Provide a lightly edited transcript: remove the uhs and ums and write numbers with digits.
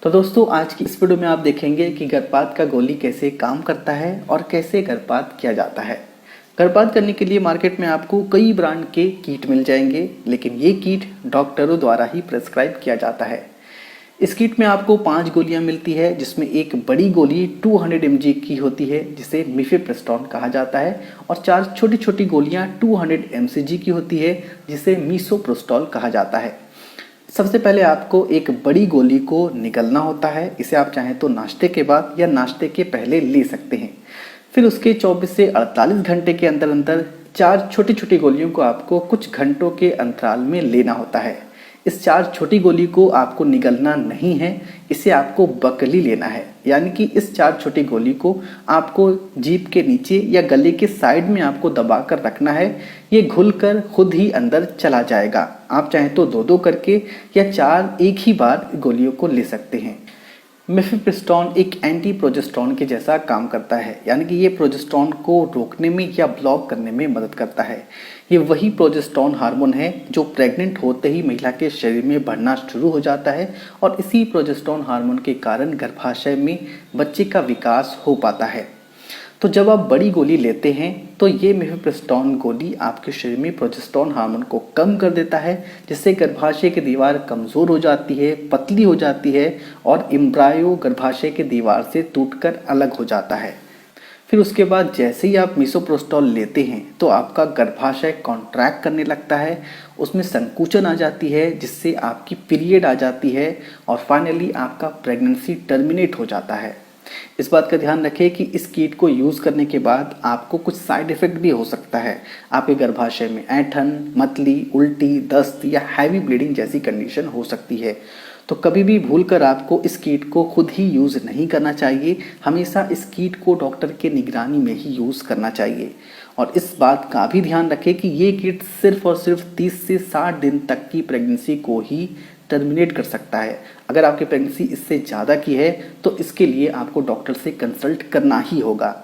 तो दोस्तों आज की इस वीडियो में आप देखेंगे कि गर्भपात का गोली कैसे काम करता है और कैसे गर्भपात किया जाता है। गर्भपात करने के लिए मार्केट में आपको कई ब्रांड के किट मिल जाएंगे, लेकिन ये किट डॉक्टरों द्वारा ही प्रेस्क्राइब किया जाता है। इस किट में आपको 5 गोलियां मिलती है, जिसमें एक बड़ी गोली 200 mg की होती है जिसे मिफेप्रिस्टोन कहा जाता है, और 4 छोटी छोटी गोलियां 200 mcg की होती है जिसे मीसोप्रोस्टोल कहा जाता है। सबसे पहले आपको एक बड़ी गोली को निगलना होता है। इसे आप चाहें तो नाश्ते के बाद या नाश्ते के पहले ले सकते हैं। फिर उसके 24 से 48 घंटे के अंदर अंदर 4 छोटी छोटी गोलियों को आपको कुछ घंटों के अंतराल में लेना होता है। इस 4 छोटी गोली को आपको निगलना नहीं है, इसे आपको बकली लेना है। यानी कि इस 4 छोटी गोली को आपको जीभ के नीचे या गले के साइड में आपको दबा कर रखना है। ये घुलकर खुद ही अंदर चला जाएगा। आप चाहें तो 2-2 करके या 4 एक ही बार गोलियों को ले सकते हैं। मिफेप्रिस्टोन एक एंटी प्रोजेस्टेरोन के जैसा काम करता है, यानी कि ये प्रोजेस्टेरोन को रोकने में या ब्लॉक करने में मदद करता है। ये वही प्रोजेस्टेरोन हार्मोन है जो प्रेग्नेंट होते ही महिला के शरीर में बढ़ना शुरू हो जाता है, और इसी प्रोजेस्टेरोन हार्मोन के कारण गर्भाशय में बच्चे का विकास हो पाता है। तो जब आप बड़ी गोली लेते हैं तो ये मिफेप्रिस्टोन गोली आपके शरीर में प्रोजेस्टेरोन हार्मोन को कम कर देता है, जिससे गर्भाशय की दीवार कमज़ोर हो जाती है, पतली हो जाती है, और एम्ब्रायो गर्भाशय की दीवार से टूटकर अलग हो जाता है। फिर उसके बाद जैसे ही आप मिसोप्रोस्टोल लेते हैं तो आपका गर्भाशय कॉन्ट्रैक्ट करने लगता है, उसमें संकुचन आ जाती है, जिससे आपकी पीरियड आ जाती है, और फाइनली आपका प्रेगनेंसी टर्मिनेट हो जाता है। इस बात का ध्यान रखें कि इस किट को यूज़ करने के बाद आपको कुछ साइड इफ़ेक्ट भी हो सकता है। आपके गर्भाशय में ऐंठन, मतली, उल्टी, दस्त या हैवी ब्लीडिंग जैसी कंडीशन हो सकती है। तो कभी भी भूलकर आपको इस किट को खुद ही यूज़ नहीं करना चाहिए। हमेशा इस किट को डॉक्टर के निगरानी में ही यूज़ करना चाहिए। और इस बात का भी ध्यान रखें कि ये किट सिर्फ और सिर्फ 30 से 60 दिन तक की प्रेगनेंसी को ही टर्मिनेट कर सकता है। अगर आपकी प्रेगनेंसी इससे ज़्यादा की है तो इसके लिए आपको डॉक्टर से कंसल्ट करना ही होगा।